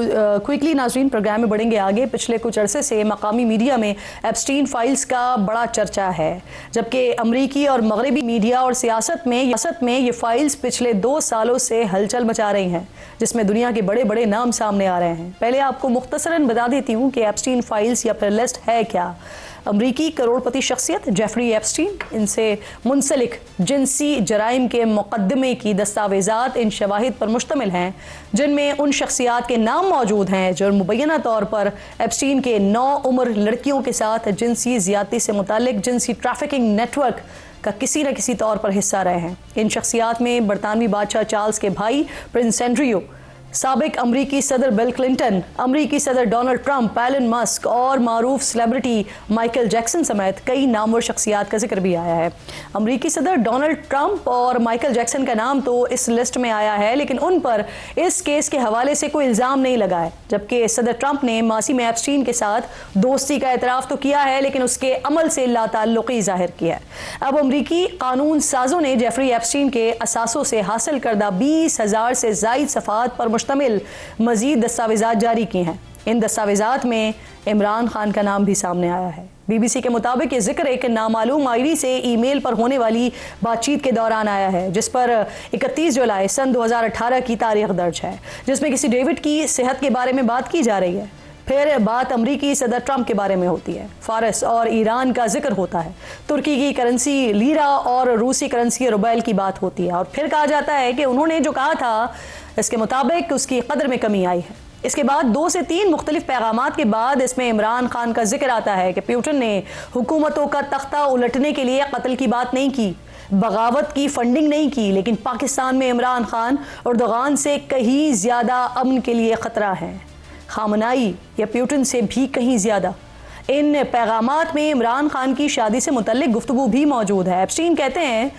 Quickly नाज़रीन programme में बढ़ेंगे आगे। पिछले कुछ अरसे से मकामी मीडिया में एप्स्टीन फाइल्स का बड़ा चर्चा है, जबकि अमरीकी और मगरबी मीडिया और सियासत में ये फाइल्स पिछले 2 सालों से हलचल मचा रही हैं, जिसमें दुनिया के बड़े बड़े नाम सामने आ रहे हैं। पहले आपको मुख्तसरन बता देती हूँ कि एप्स्टीन फाइल्स या फिर लिस्ट है क्या। अमरीकी करोड़पति शख्सियत जेफरी एप्स्टीन, इनसे मुंसलिक जिनसी जराइम के मुकदमे की दस्तावेज़ात इन शवाहिद पर मुश्तमिल हैं, जिनमें उन शख्सियात के नाम मौजूद हैं जो मुबैना तौर पर एप्स्टीन के 9 उम्र लड़कियों के साथ जिनसी ज़्यादती से मुतालिक जिनसी ट्रैफिकिंग नेटवर्क का किसी न किसी तौर पर हिस्सा रहे हैं। इन शख्सियात में बरतानवी बादशाह चार्ल्स के भाई प्रिंस एंड्रयू, साबिक अमरीकी सदर बिल क्लिंटन, अमरीकी सदर डोनाल्ड ट्रंप, एलन मस्क और मारूफ सेलिब्रिटी माइकल जैक्सन समेत कई नामवर शख्सियात का जिक्र भी आया है। अमरीकी सदर डोनाल्ड ट्रंप और माइकल जैक्सन का नाम तो इस लिस्ट में आया है, लेकिन उन पर इस केस के हवाले से कोई इल्ज़ाम नहीं लगा है, जबकि सदर ट्रंप ने मासी में एप्स्टीन के साथ दोस्ती का एतराफ़ तो किया है, लेकिन उसके अमल से लाताल्लुक़ी ज़ाहिर किया है। अब अमरीकी कानून साजों ने जेफरी एप्स्टीन के असासों से हासिल करदा 20,000 से ज़ायद सफ़ात पर मुश्तमिल मज़ीद दस्तावेज़ात जारी किए हैं। इन दस्तावेज़ात में इमरान खान का नाम भी सामने आया है। BBC के मुताबिक ये जिक्र एक नामालूम आईडी से ईमेल पर होने वाली बातचीत के दौरान आया है, जिस पर 31 जुलाई सन 2018 की तारीख दर्ज है, जिसमें किसी डेविड की सेहत के बारे में बात की जा रही है। फिर बात अमरीकी सदर ट्रंप के बारे में होती है, फारस और ईरान का जिक्र होता है, तुर्की की करेंसी लीरा और रूसी करेंसी रुबेल की बात होती है, और फिर कहा जाता है कि उन्होंने जो कहा था इसके मुताबिक उसकी कदर में कमी आई है। इसके बाद 2 से 3 मुख्तलिफ पैगामात के बाद इसमें इमरान खान का जिक्र आता है कि पुतिन ने हुकूमतों का तख्ता उलटने के लिए कत्ल की बात नहीं की, बगावत की फंडिंग नहीं की, लेकिन पाकिस्तान में इमरान खान एर्दोगान से कहीं ज़्यादा अमन के लिए ख़तरा है, खामनाई या पुतिन से भी कहीं ज़्यादा। इन पैगामात में इमरान खान की शादी से मुतल्लिक गुफ्तगू भी मौजूद है। एप्स्टीन कहते हैं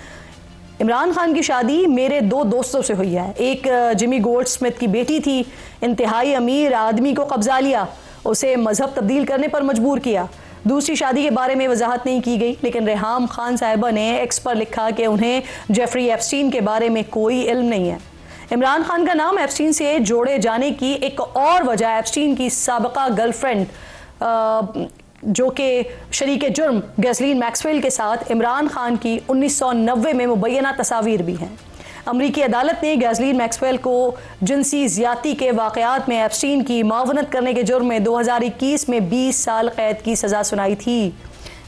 इमरान खान की शादी मेरे 2 दोस्तों से हुई है। एक जिमी गोल्डस्मिथ की बेटी थी, इंतहाई अमीर आदमी को कब्जा लिया, उसे मजहब तब्दील करने पर मजबूर किया। दूसरी शादी के बारे में वजाहत नहीं की गई, लेकिन रेहाम खान साहिबा ने एक्स पर लिखा कि उन्हें जेफरी एप्स्टीन के बारे में कोई इल्म नहीं है। इमरान खान का नाम एप्स्टीन से जोड़े जाने की एक और वजह एप्स्टीन की साबिका गर्लफ्रेंड जो कि शरीके जुर्म गैसलीन मैक्सवेल के साथ इमरान खान की 1990 में मुबैना तस्वीर भी हैं। अमरीकी अदालत ने गैसलीन मैक्सवेल को जिनसी ज़्यादती के वाक़यात में एप्स्टीन की मावनत करने के जुर्म में 2021 में 20 साल कैद की सज़ा सुनाई थी।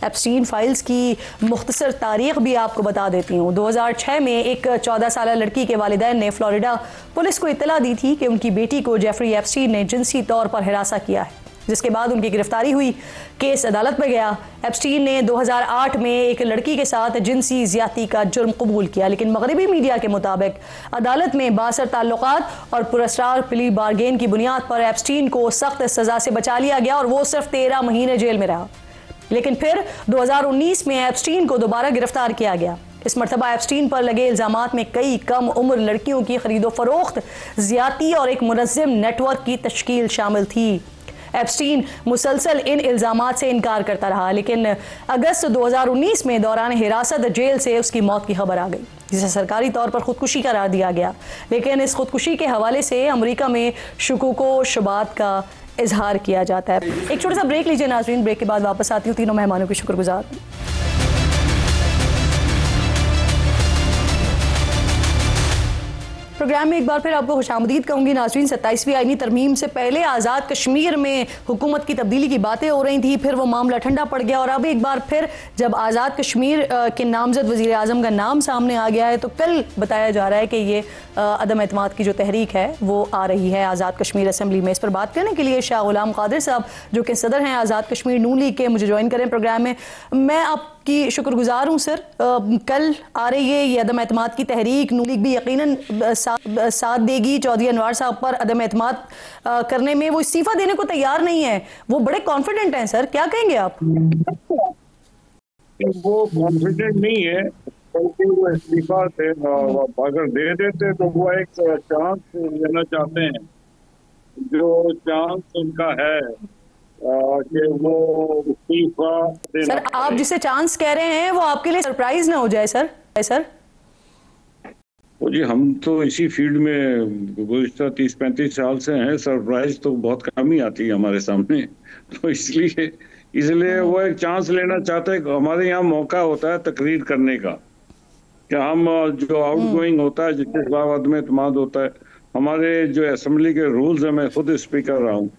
एप्स्टीन फाइल्स की मुख्तसर तारीख भी आपको बता देती हूँ। 2006 में एक 14 साल लड़की के वालिदैन ने फ्लोरिडा पुलिस को इत्तला दी थी कि उनकी बेटी को जेफरी एप्स्टीन ने जिनसी तौर पर हिरासा किया है, जिसके बाद उनकी गिरफ्तारी हुई। केस अदालत में गया। एप्स्टीन ने 2008 में एक लड़की के साथ जिनसी ज़्यादती का जुर्म कबूल किया, लेकिन मगरबी मीडिया के मुताबिक अदालत में बासर ताल्लुकात और पुरस्कार प्ली बार्गेन की बुनियाद पर एप्स्टीन को सख्त सज़ा से बचा लिया गया और वो सिर्फ 13 महीने जेल में रहा। लेकिन फिर 2019 में एप्स्टीन को दोबारा गिरफ्तार किया गया। इस मरतबा एप्स्टीन पर लगे इल्ज़ामात में कई कम उम्र लड़कियों की खरीदो फरोख्त, ज़्यादती और एक मुनज़्ज़म नेटवर्क की तश्कील शामिल थी। एप्स्टीन मुसलसल इन इल्ज़ामात से इनकार करता रहा, लेकिन अगस्त 2019 में दौरान हिरासत जेल से उसकी मौत की खबर आ गई, जिसे सरकारी तौर पर खुदकुशी करार दिया गया। लेकिन इस खुदकुशी के हवाले से अमेरिका में शुकूको शुबात का इजहार किया जाता है। एक छोटा सा ब्रेक लीजिए नाज़रीन, ब्रेक के बाद वापस आती हूँ तीनों मेहमानों की शुक्रगुजार। प्रोग्राम में एक बार फिर आपको खुशामदीद कहूँगी नाज़रीन। 27वीं आईनी तरमीम से पहले आज़ाद कश्मीर में हुकूमत की तब्दीली की बातें हो रही थी, फिर वो मामला ठंडा पड़ गया और अब एक बार फिर जब आज़ाद कश्मीर के नामजद वज़ीर आज़म का नाम सामने आ गया है, तो कल बताया जा रहा है कि ये अदम एतमाद की जो तहरीक है वो आ रही है आज़ाद कश्मीर असम्बली में। इस पर बात करने के लिए शाह गुलाम कादिर साहब जो कि सदर हैं आज़ाद कश्मीर नून लीग के, मुझे ज्वाइन करें प्रोग्राम में। मैं आपकी शुक्रगुजार हूँ सर। कल आ रही है ये अदम एतमाद की तहरीक, नून लीग भी यकीनन साथ देगी। चौधरी अनवार साहब पर अदम एतमाद करने में वो इस्तीफा देने को तैयार नहीं है, वो बड़े कॉन्फिडेंट हैं सर, क्या कहेंगे आप? वो कॉन्फिडेंट नहीं है, बल्कि वो इस्तीफा अगर दे देते तो वो एक चांस लेना चाहते हैं, जो चांस उनका है कि वो इस्तीफा देना। सर आप जिसे चांस कह रहे हैं वो आपके लिए सरप्राइज ना हो जाए सर? जी हम तो इसी फील्ड में गुज़िश्ता 30-35 साल से हैं। सरप्राइज तो बहुत कम ही आती है हमारे सामने। तो इसलिए इसलिए वो एक चांस लेना चाहते हैं। हमारे यहाँ मौका होता है तकरीर करने का, कि हम जो आउट गोइंग होता है, जिसके खिलाफ अदम एतमाद होता है, हमारे जो असेंबली के रूल्स हैं, मैं खुद स्पीकर रहा हूँ,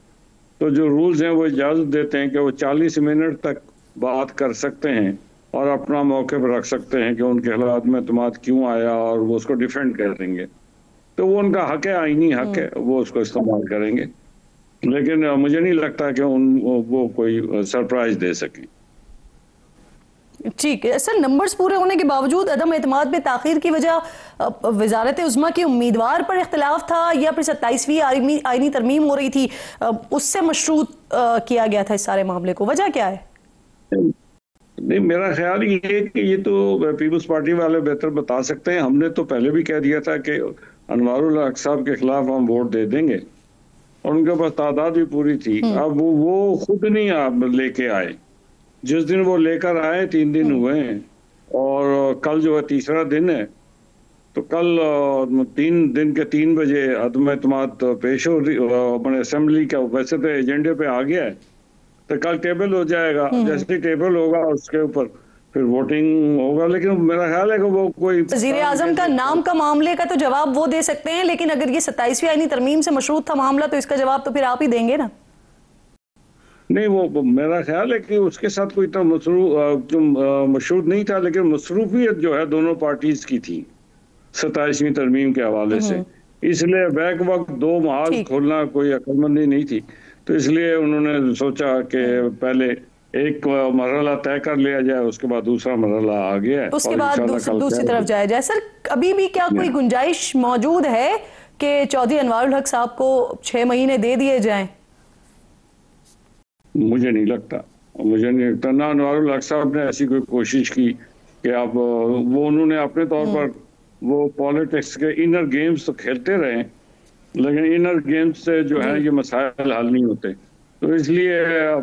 तो जो रूल्स हैं वो इजाज़त देते हैं कि वो 40 मिनट तक बात कर सकते हैं और अपना मौक़िफ़ रख सकते हैं कि उनके खिलाफ अदम एतमाद क्यों आया, और वो उसको डिफेंड कर देंगे। तो वो उनका हक है, आईनी हक है, वो उसको इस्तेमाल करेंगे। लेकिन मुझे नहीं लगता कि वो कोई सरप्राइज दे सकें। ठीक है सर, नंबर्स पूरे होने के बावजूद अदम एतमाद में ताखीर की वजह वजारत उज़्मा के उम्मीदवार पर इख्तिलाफ था, या फिर 27वीं आईनी तरमीम हो रही थी उससे मशरूत किया गया था इस सारे मामले को? वजह क्या है? नहीं, मेरा ख्याल ये है कि ये तो पीपल्स पार्टी वाले बेहतर बता सकते हैं। हमने तो पहले भी कह दिया था कि अनवारुल हक साहब के खिलाफ हम वोट दे देंगे, और उनके पास तादाद भी पूरी थी। अब वो खुद नहीं आप लेके आए। जिस दिन वो लेकर आए 3 दिन हुए हैं, और कल जो है तीसरा दिन है। तो कल 3 दिन के 3 बजे अदम एतमाद पेश हो रही अपने असेंबली का, वैसे तो एजेंडे पे आ गया है, तो कल टेबल हो जाएगा। जैसे ही टेबल होगा उसके ऊपर फिर वोटिंग होगा। लेकिन मेरा ख्याल है कि वो कोई वजीर आजम का नाम का मामले का तो जवाब वो दे सकते हैं, लेकिन अगर ये 27वीं आईनी तरमीम से मशरूत था मामला, तो इसका जवाब तो फिर आप ही देंगे ना? नहीं, वो मेरा ख्याल है कि उसके साथ कोई इतना मशरूत नहीं था, लेकिन मसरूफियत जो है दोनों पार्टीज की थी 27वीं तरमीम के हवाले से। इसलिए बैक वक्त 2 महाज खोलना कोई अक्लमंदी नहीं थी। तो इसलिए उन्होंने सोचा कि पहले एक मरहला तय कर लिया जाए, उसके बाद दूसरा मरहला आ गया है, उसके बाद दूसरी तरफ जाया जाए। सर, अभी भी क्या कोई गुंजाइश मौजूद है कि चौधरी अनवारुल हक साहब को 6 महीने दे दिए जाएं? मुझे नहीं लगता ना अनवारुल हक साहब ने ऐसी कोई कोशिश की कि आप वो उन्होंने अपने तौर पर वो पॉलिटिक्स के इनर गेम्स तो खेलते रहे, लेकिन इनर गेम्स से जो है ये मसाइल हल नहीं होते। तो इसलिए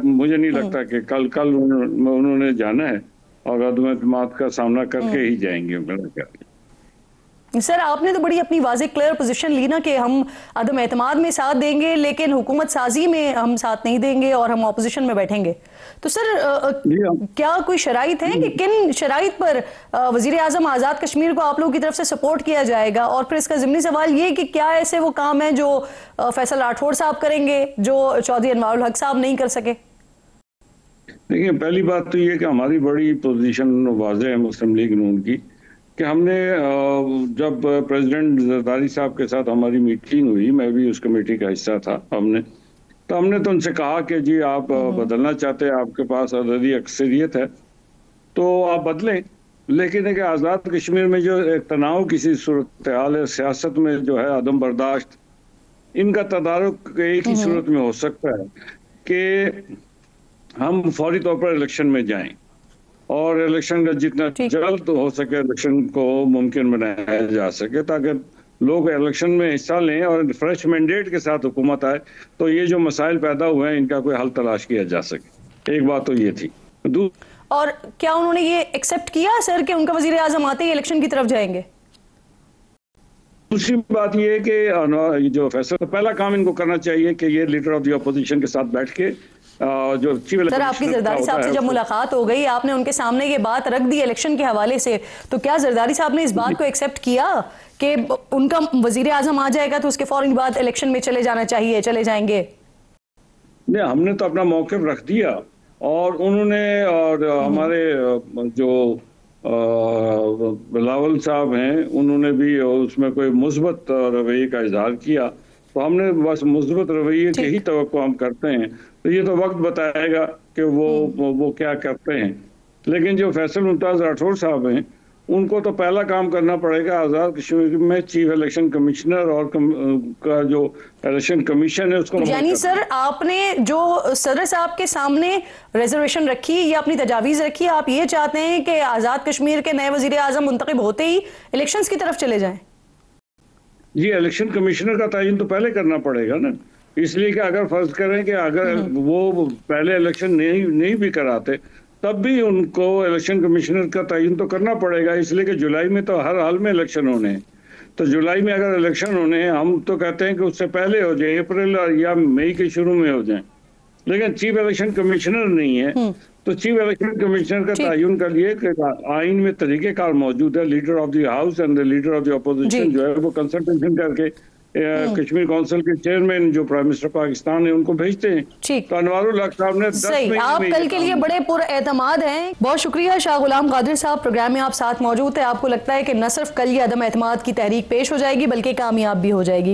मुझे नहीं लगता कि कल उन्होंने जाना है, और अदम एतमाद का सामना करके ही जाएंगे, मेरा ख्याल। सर, आपने तो बड़ी अपनी वाज़ेह क्लियर पोजीशन ली ना कि हम अदम एतमाद में साथ देंगे, लेकिन हुकूमत साजी में हम साथ नहीं देंगे और हम ऑपोजिशन में बैठेंगे। तो सर, क्या कोई शराइत है कि किन शराइत पर वजीर आजम आज़ाद कश्मीर को आप लोगों की तरफ से सपोर्ट किया जाएगा? और फिर इसका ज़िमनी सवाल ये कि क्या ऐसे वो काम है जो फैसल राठौड़ साहब करेंगे जो चौधरी अनवारुल हक साहब नहीं कर सके? देखिए, पहली बात तो ये कि हमारी बड़ी पोजीशन वाज़ेह है मुस्लिम लीग नून की, कि हमने जब प्रेसिडेंट जरदारी साहब के साथ हमारी मीटिंग हुई, मैं भी उस कमेटी का हिस्सा था, हमने तो उनसे कहा कि जी आप बदलना चाहते हैं, आपके पास अददी अक्सरियत है तो आप बदलें। लेकिन एक आज़ाद कश्मीर में जो एक तनाव किसी सूरत हाल है, सियासत में जो है अदम बर्दाश्त, इनका तदारुक एक ही सूरत में हो सकता है कि हम फौरी तौर पर इलेक्शन में जाएं, और इलेक्शन का जितना जल्द हो सके इलेक्शन को मुमकिन बनाया जा सके, ताकि लोग इलेक्शन में हिस्सा लें और फ्रेश मैंडेट के साथ हुकूमत आए, तो ये जो मसाइल पैदा हुए हैं इनका कोई हल तलाश किया जा सके। एक बात तो ये थी। और क्या उन्होंने ये एक्सेप्ट किया सर कि उनका वजीर आजम आते ही इलेक्शन की तरफ जाएंगे? दूसरी बात ये है कि जो फैसला, पहला काम इनको करना चाहिए कि ये लीडर ऑफ द अपोजिशन के साथ बैठ के जो चीफ सर, आपकी जरदारी साहब से जब मुलाकात हो गई, आपने उनके सामने ये बात रख दी इलेक्शन के हवाले से, तो क्या जरदारी साहब ने इस बात को एक्सेप्ट किया कि उनका वजीर आजम आ जाएगा तो उसके फौरन बाद इलेक्शन में चले जाना चाहिए, चले जाएंगे? नहीं, हमने तो अपना मौक़िफ़ रख दिया, और उन्होंने और हमारे जो बिलावल साहब हैं उन्होंने भी उसमें कोई मुस्बत रवैये का इजहार किया। तो हमने बस मुस्बत रवैये के ही तवक्को हम करते हैं। तो ये तो वक्त बताएगा कि वो क्या करते हैं। लेकिन जो फैसल मुमताज़ राठौड़ साहब हैं, उनको तो पहला काम करना पड़ेगा आज़ाद कश्मीर में चीफ इलेक्शन कमिश्नर और का जो इलेक्शन कमीशन है उसको। यानी सर, आपने जो सदर साहब के सामने रिजर्वेशन रखी या अपनी तजावीज़ रखी, आप ये चाहते हैं कि आज़ाद कश्मीर के नए वजीर आज़म मुंतखब होते ही इलेक्शंस की तरफ चले जाएं? जी, इलेक्शन कमिश्नर का तयन तो पहले करना पड़ेगा ना, इसलिए कि अगर फर्ज करें कि अगर वो पहले इलेक्शन नहीं भी कराते, तब भी उनको इलेक्शन कमिश्नर का तयन तो करना पड़ेगा, इसलिए कि जुलाई में तो हर हाल में इलेक्शन होने हैं। तो जुलाई में अगर इलेक्शन होने हैं, हम तो कहते हैं कि उससे पहले हो जाए, अप्रैल या मई के शुरू में हो जाए। लेकिन चीफ इलेक्शन कमिश्नर नहीं है, तो चीफ इलेक्शन कमिश्नर का तयन कर लिए कि आइन में तरीकेकार मौजूद है। Leader of the house and the leader of the opposition जो है वो कंसल्टेशन करके कश्मीर काउंसिल के चेयरमैन जो प्राइम मिनिस्टर पाकिस्तान है उनको भेजते हैं। तो अनवारुल हक साहब ने सही, आप कल के लिए बड़े पुरएतमाद हैं। बहुत शुक्रिया शाह गुलाम कादिर साहब, प्रोग्राम में आप साथ मौजूद थे। आपको लगता है कि न सिर्फ कल ये अदम एतमाद की तहरीक पेश हो जाएगी बल्कि कामयाब भी हो जाएगी।